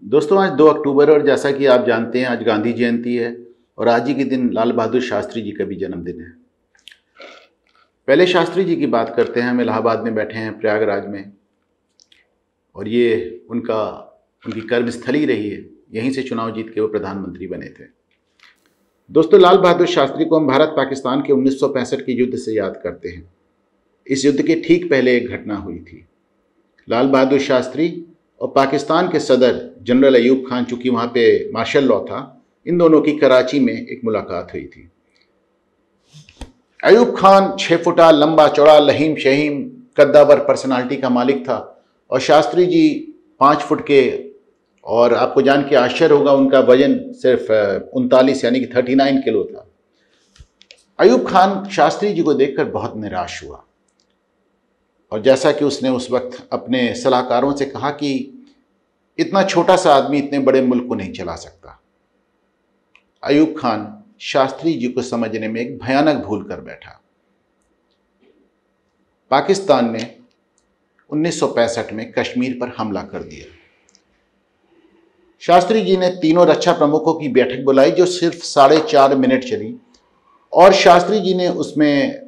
दोस्तों, आज 2 अक्टूबर और जैसा कि आप जानते हैं आज गांधी जयंती है और आज ही के दिन लाल बहादुर शास्त्री जी का भी जन्मदिन है। पहले शास्त्री जी की बात करते हैं। हम इलाहाबाद में बैठे हैं, प्रयागराज में, और ये उनकी कर्मस्थली रही है। यहीं से चुनाव जीत के वो प्रधानमंत्री बने थे। दोस्तों, लाल बहादुर शास्त्री को हम भारत पाकिस्तान के 1965 के युद्ध से याद करते हैं। इस युद्ध के ठीक पहले एक घटना हुई थी। लाल बहादुर शास्त्री और पाकिस्तान के सदर जनरल अयूब खान, चूंकि वहाँ पे मार्शल लॉ था, इन दोनों की कराची में एक मुलाकात हुई थी। अयूब खान 6 फुटा लंबा चौड़ा लहीम शहीम कद्दावर पर्सनालिटी का मालिक था और शास्त्री जी 5 फुट के, और आपको जान के आश्चर्य होगा उनका वजन सिर्फ 39 यानी कि 39 किलो था। अयूब खान शास्त्री जी को देखकर बहुत निराश हुआ और जैसा कि उसने उस वक्त अपने सलाहकारों से कहा कि इतना छोटा सा आदमी इतने बड़े मुल्क को नहीं चला सकता। अयूब खान शास्त्री जी को समझने में एक भयानक भूल कर बैठा। पाकिस्तान ने 1965 में कश्मीर पर हमला कर दिया। शास्त्री जी ने तीनों रक्षा प्रमुखों की बैठक बुलाई जो सिर्फ 4.5 मिनट चली, और शास्त्री जी ने उसमें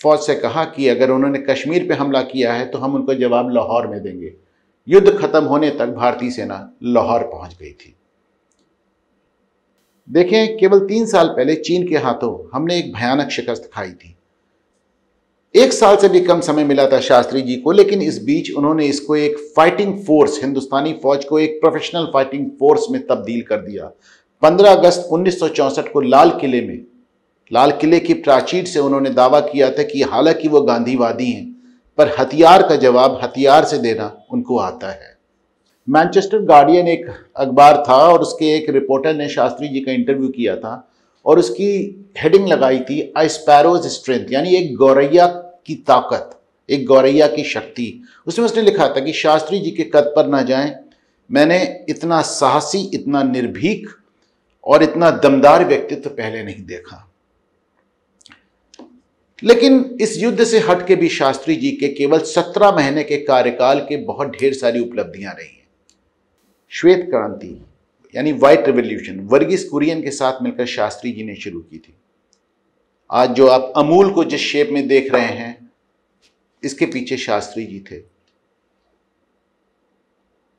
फौज से कहा कि अगर उन्होंने कश्मीर पे हमला किया है तो हम उनको जवाब लाहौर में देंगे। युद्ध खत्म होने तक भारतीय सेना लाहौर पहुंच गई थी। देखें, केवल 3 साल पहले चीन के हाथों हमने एक भयानक शिकस्त खाई थी। 1 साल से भी कम समय मिला था शास्त्री जी को, लेकिन इस बीच उन्होंने इसको एक फाइटिंग फोर्स, हिंदुस्तानी फौज को एक प्रोफेशनल फाइटिंग फोर्स में तब्दील कर दिया। 15 अगस्त 1964 को लाल किले की प्राचीर से उन्होंने दावा किया था कि हालांकि वो गांधीवादी हैं, पर हथियार का जवाब हथियार से देना उनको आता है। मैनचेस्टर गार्डियन एक अखबार था और उसके एक रिपोर्टर ने शास्त्री जी का इंटरव्यू किया था और उसकी हेडिंग लगाई थी अ स्पैरोज स्ट्रेंथ, यानी एक गौरैया की ताकत, एक गौरैया की शक्ति। उसमें उसने लिखा था कि शास्त्री जी के कद पर ना जाएं, मैंने इतना साहसी, इतना निर्भीक और इतना दमदार व्यक्तित्व पहले नहीं देखा। लेकिन इस युद्ध से हट के भी शास्त्री जी के केवल 17 महीने के कार्यकाल के बहुत ढेर सारी उपलब्धियां रही हैं। श्वेत क्रांति यानी व्हाइट रिवॉल्यूशन वर्गीस कुरियन के साथ मिलकर शास्त्री जी ने शुरू की थी। आज जो आप अमूल को जिस शेप में देख रहे हैं, इसके पीछे शास्त्री जी थे।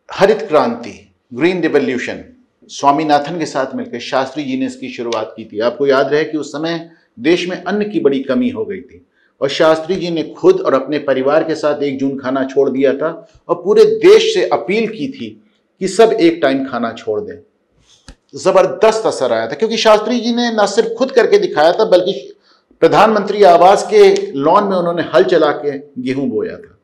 हरित क्रांति, ग्रीन रिवॉल्यूशन, स्वामीनाथन के साथ मिलकर शास्त्री जी ने इसकी शुरुआत की थी। आपको याद रहे कि उस समय देश में अन्न की बड़ी कमी हो गई थी और शास्त्री जी ने खुद और अपने परिवार के साथ 1 जून खाना छोड़ दिया था और पूरे देश से अपील की थी कि सब 1 टाइम खाना छोड़ दें। जबरदस्त असर आया था, क्योंकि शास्त्री जी ने न सिर्फ खुद करके दिखाया था, बल्कि प्रधानमंत्री आवास के लॉन में उन्होंने हल चला के गेहूं बोया था।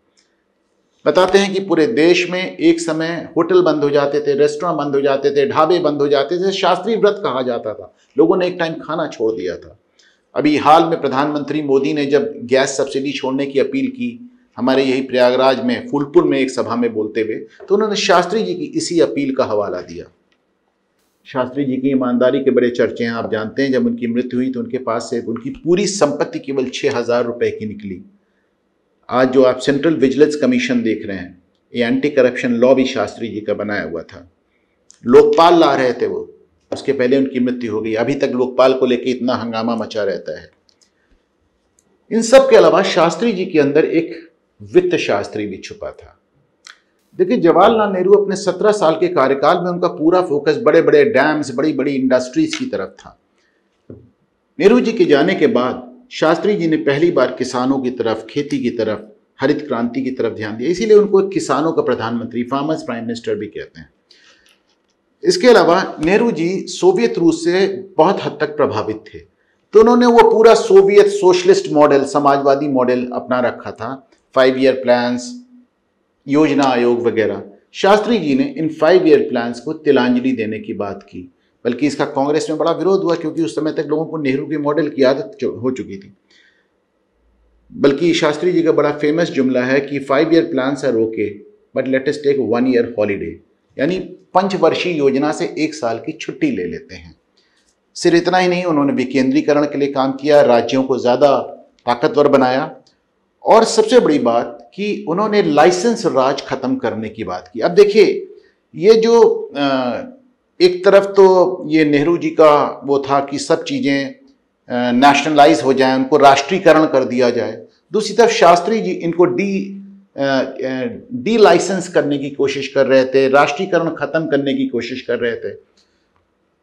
बताते हैं कि पूरे देश में एक समय होटल बंद हो जाते थे, रेस्टोरेंट बंद हो जाते थे, ढाबे बंद हो जाते थे। शास्त्री व्रत कहा जाता था। लोगों ने 1 टाइम खाना छोड़ दिया था। अभी हाल में प्रधानमंत्री मोदी ने जब गैस सब्सिडी छोड़ने की अपील की, हमारे यही प्रयागराज में फूलपुर में एक सभा में बोलते हुए, तो उन्होंने शास्त्री जी की इसी अपील का हवाला दिया। शास्त्री जी की ईमानदारी के बड़े चर्चे हैं। आप जानते हैं जब उनकी मृत्यु हुई तो उनके पास से उनकी पूरी संपत्ति केवल 6,000 रुपए की निकली। आज जो आप सेंट्रल विजिलेंस कमीशन देख रहे हैं, ये एंटी करप्शन लॉ भी शास्त्री जी का बनाया हुआ था। लोकपाल ला रहे थे वो, उसके पहले उनकी मृत्यु हो गई। अभी तक लोकपाल को लेकर इतना हंगामा मचा रहता है। इन सब के अलावा शास्त्री जी के अंदर एक वित्त शास्त्री भी छुपा था। देखिए, जवाहरलाल नेहरू अपने 17 साल के कार्यकाल में उनका पूरा फोकस बड़े बड़े डैम्स, बड़ी बड़ी इंडस्ट्रीज की तरफ था। नेहरू जी के जाने के बाद शास्त्री जी ने पहली बार किसानों की तरफ, खेती की तरफ, हरित क्रांति की तरफ ध्यान दिया। इसीलिए उनको किसानों का प्रधानमंत्री, फार्मर्स प्राइम मिनिस्टर भी कहते हैं। इसके अलावा नेहरू जी सोवियत रूस से बहुत हद तक प्रभावित थे, तो उन्होंने वो पूरा Soviet socialist model, Samajwadi model अपना रखा था। 5 ईयर प्लान्स, योजना आयोग वगैरह। शास्त्री जी ने इन 5 ईयर प्लान्स को तिलांजलि देने की बात की, बल्कि इसका कांग्रेस में बड़ा विरोध हुआ, क्योंकि उस समय तक लोगों को नेहरू के मॉडल की आदत हो चुकी थी। बल्कि शास्त्री जी का बड़ा फेमस जुमला है कि 5 year plans are okay but let us take 1 year holiday, यानी पंचवर्षीय योजना से 1 साल की छुट्टी ले लेते हैं। सिर्फ इतना ही नहीं, उन्होंने विकेंद्रीकरण के लिए काम किया, राज्यों को ज़्यादा ताकतवर बनाया, और सबसे बड़ी बात कि उन्होंने लाइसेंस राज खत्म करने की बात की। अब देखिए, ये जो एक तरफ तो ये नेहरू जी का वो था कि सब चीज़ें नेशनलाइज हो जाएं, उनको राष्ट्रीयकरण कर दिया जाए। दूसरी तरफ शास्त्री जी इनको डी लाइसेंस करने की कोशिश कर रहे थे, राष्ट्रीयकरण खत्म करने की कोशिश कर रहे थे।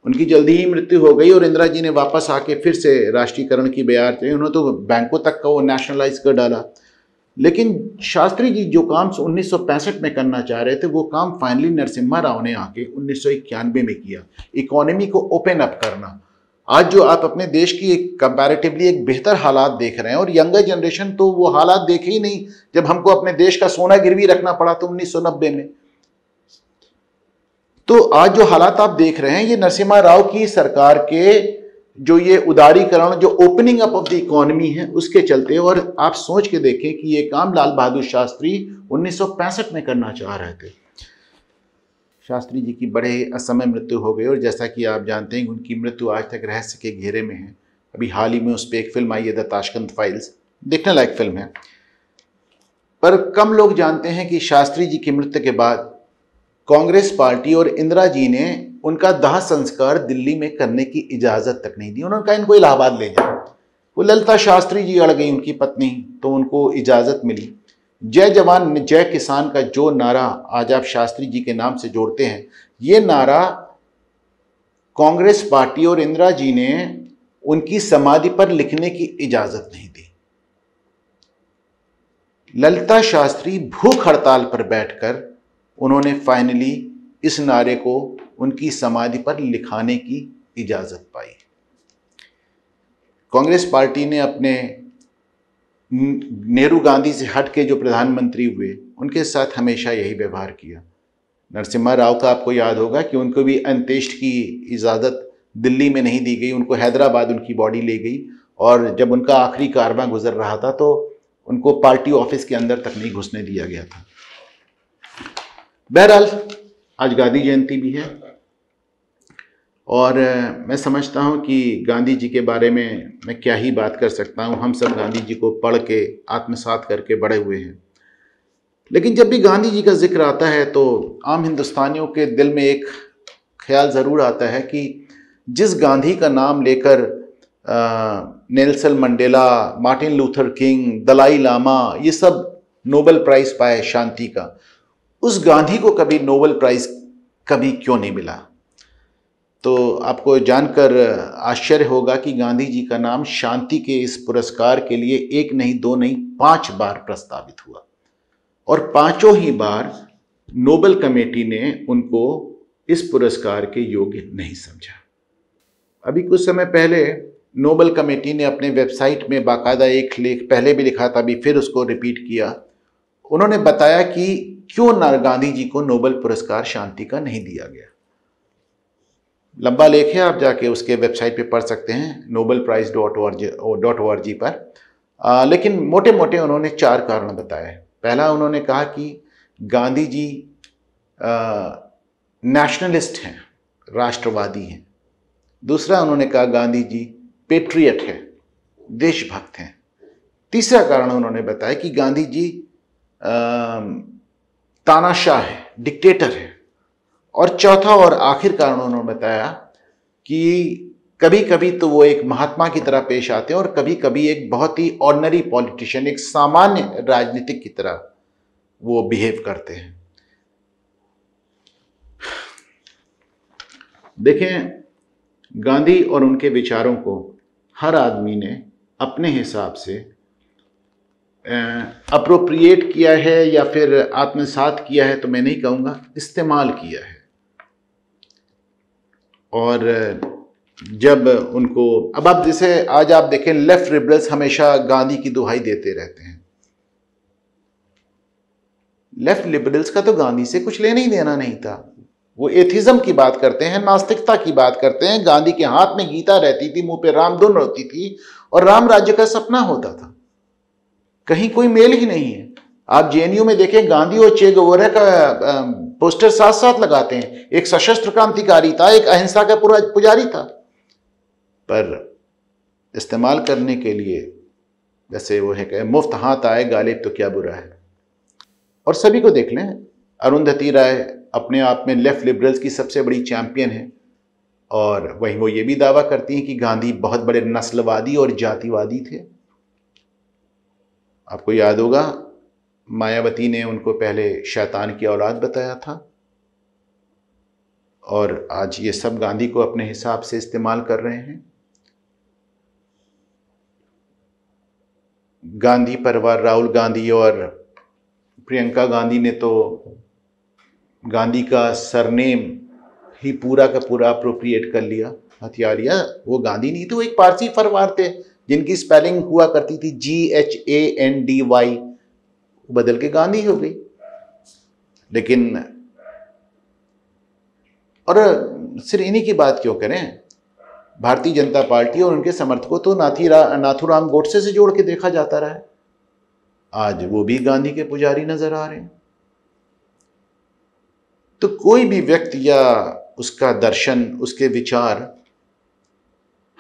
उनकी जल्दी ही मृत्यु हो गई और इंदिरा जी ने वापस आके फिर से राष्ट्रीयकरण की बयार चढ़ी। उन्होंने तो बैंकों तक का वो नेशनलाइज कर डाला। लेकिन शास्त्री जी जो काम 1965 में करना चाह रहे थे वो काम फाइनली नरसिम्हा राव ने आके 1991 में किया, इकोनॉमी को ओपन अप करना। आज जो आप अपने देश की एक कंपैरेटिवली एक बेहतर हालात देख रहे हैं, और यंगर जनरेशन तो वो हालात देखे ही नहीं जब हमको अपने देश का सोना गिरवी रखना पड़ा था 1990 में। तो आज जो हालात आप देख रहे हैं ये नरसिम्हा राव की सरकार के जो ये उदारीकरण, जो opening up of the economy है उसके चलते। और आप सोच के देखें कि ये काम लाल बहादुर शास्त्री 1965 में करना चाह रहे थे। शास्त्री जी की बड़े असमय मृत्यु हो गई और जैसा कि आप जानते हैं उनकी मृत्यु आज तक रहस्य के घेरे में है। अभी हाल ही में उस पर एक फिल्म आई है द ताशकंद फाइल्स, देखने लायक फिल्म है। पर कम लोग जानते हैं कि शास्त्री जी की मृत्यु के बाद कांग्रेस पार्टी और इंदिरा जी ने उनका दाह संस्कार दिल्ली में करने की इजाज़त तक नहीं दी। उन्होंने कहा इनको इलाहाबाद ले जाओ। वो ललिता शास्त्री जी अड़ गई, उनकी पत्नी, तो उनको इजाज़त मिली। जय जवान जय किसान का जो नारा आज आप शास्त्री जी के नाम से जोड़ते हैं, ये नारा कांग्रेस पार्टी और इंदिरा जी ने उनकी समाधि पर लिखने की इजाज़त नहीं दी। ललिता शास्त्री भूख हड़ताल पर बैठकर उन्होंने फाइनली इस नारे को उनकी समाधि पर लिखाने की इजाज़त पाई। कांग्रेस पार्टी ने अपने नेहरू गांधी से हट के जो प्रधानमंत्री हुए उनके साथ हमेशा यही व्यवहार किया। नरसिम्हा राव का आपको याद होगा कि उनको भी अंत्येष्टि की इजाज़त दिल्ली में नहीं दी गई, उनको हैदराबाद उनकी बॉडी ले गई। और जब उनका आखिरी कारवां गुजर रहा था तो उनको पार्टी ऑफिस के अंदर तक नहीं घुसने दिया गया था। बहरहाल आज गांधी जयंती भी है और मैं समझता हूं कि गांधी जी के बारे में मैं क्या ही बात कर सकता हूं। हम सब गांधी जी को पढ़ के आत्मसात करके बड़े हुए हैं। लेकिन जब भी गांधी जी का जिक्र आता है तो आम हिंदुस्तानियों के दिल में एक ख्याल ज़रूर आता है कि जिस गांधी का नाम लेकर Nelson Mandela, Martin Luther King, Dalai Lama ये सब नोबेल प्राइज़ पाए शांति का, उस गांधी को कभी नोबेल प्राइज़ कभी क्यों नहीं मिला। तो आपको जानकर आश्चर्य होगा कि गांधी जी का नाम शांति के इस पुरस्कार के लिए 1 नहीं 2 नहीं 5 बार प्रस्तावित हुआ और 5 ही बार नोबेल कमेटी ने उनको इस पुरस्कार के योग्य नहीं समझा। अभी कुछ समय पहले नोबेल कमेटी ने अपने वेबसाइट में बाकायदा एक लेख पहले भी लिखा था, अभी फिर उसको रिपीट किया। उन्होंने बताया कि क्यों गांधी जी को नोबेल पुरस्कार शांति का नहीं दिया गया। लंबा लेख है, आप जाके उसके वेबसाइट पे पढ़ सकते हैं nobelprize.org पर। लेकिन मोटे मोटे उन्होंने 4 कारण बताए। पहला, उन्होंने कहा कि गांधी जी नेशनलिस्ट हैं, राष्ट्रवादी हैं। दूसरा, उन्होंने कहा गांधी जी पेट्रियट हैं, देशभक्त हैं। तीसरा कारण उन्होंने बताया कि गांधी जी तानाशाह है, डिक्टेटर है। और चौथा और आखिर कारण उन्होंने बताया कि कभी कभी तो वो एक महात्मा की तरह पेश आते हैं और कभी कभी एक बहुत ही ऑर्डिनरी पॉलिटिशियन, एक सामान्य राजनीतिक की तरह वो बिहेव करते हैं। देखें, गांधी और उनके विचारों को हर आदमी ने अपने हिसाब से अप्रोप्रिएट किया है या फिर आत्मसात किया है तो मैं नहीं कहूँगा, इस्तेमाल किया है। और जब उनको अब आप जैसे आज आप देखें, लेफ्ट लिबरल्स हमेशा गांधी की दुहाई देते रहते हैं। लेफ्ट लिबरल्स का तो गांधी से कुछ लेना ही देना नहीं था। वो एथिज्म की बात करते हैं, नास्तिकता की बात करते हैं। गांधी के हाथ में गीता रहती थी, मुंह पे रामधुन होती थी और राम राज्य का सपना होता था। कहीं कोई मेल ही नहीं है। आप जेएनयू में देखें, गांधी और चे गुवेरा का पोस्टर साथ साथ लगाते हैं। एक सशस्त्र क्रांतिकारी था, एक अहिंसा का पुजारी था। पर इस्तेमाल करने के लिए जैसे वो है कि मुफ्त हाथ आए गालिब तो क्या बुरा है। और सभी को देख लें, अरुंधति राय अपने आप में लेफ्ट लिबरल्स की सबसे बड़ी चैंपियन हैं, और वहीं वो ये भी दावा करती हैं कि गांधी बहुत बड़े नस्लवादी और जातिवादी थे। आपको याद होगा मायावती ने उनको पहले शैतान की औलाद बताया था, और आज ये सब गांधी को अपने हिसाब से इस्तेमाल कर रहे हैं। गांधी परिवार, राहुल गांधी और प्रियंका गांधी ने तो गांधी का सरनेम ही पूरा का पूरा अप्रोप्रिएट कर लिया, हथिया लिया। वो गांधी नहीं थे, वो एक पारसी परिवार थे जिनकी स्पेलिंग हुआ करती थी GHANDY, बदल के गांधी हो गई। लेकिन और सिर्फ इन्हीं की बात क्यों करें, भारतीय जनता पार्टी और उनके समर्थकों तो नाथूराम गोडसे से जोड़ के देखा जाता रहा है, आज वो भी गांधी के पुजारी नजर आ रहे हैं। तो कोई भी व्यक्ति या उसका दर्शन, उसके विचार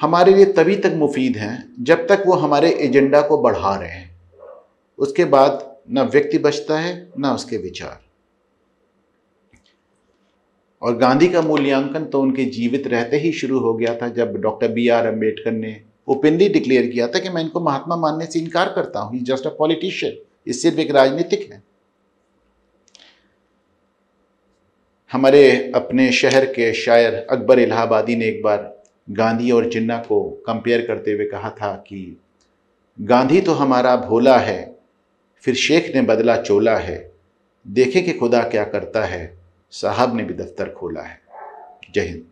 हमारे लिए तभी तक मुफीद हैं जब तक वो हमारे एजेंडा को बढ़ा रहे हैं। उसके बाद ना व्यक्ति बचता है ना उसके विचार। और गांधी का मूल्यांकन तो उनके जीवित रहते ही शुरू हो गया था, जब डॉक्टर BR अम्बेडकर ने ओपनली डिक्लेयर किया था कि मैं इनको महात्मा मानने से इनकार करता हूं, ही जस्ट अ पॉलिटिशियन, ये सिर्फ एक राजनीतिक है। हमारे अपने शहर के शायर अकबर इलाहाबादी ने एक बार गांधी और जिन्ना को कंपेयर करते हुए कहा था कि गांधी तो हमारा भोला है, फिर शेख ने बदला चोला है, देखे कि खुदा क्या करता है, साहब ने भी दफ्तर खोला है। जय हिंद।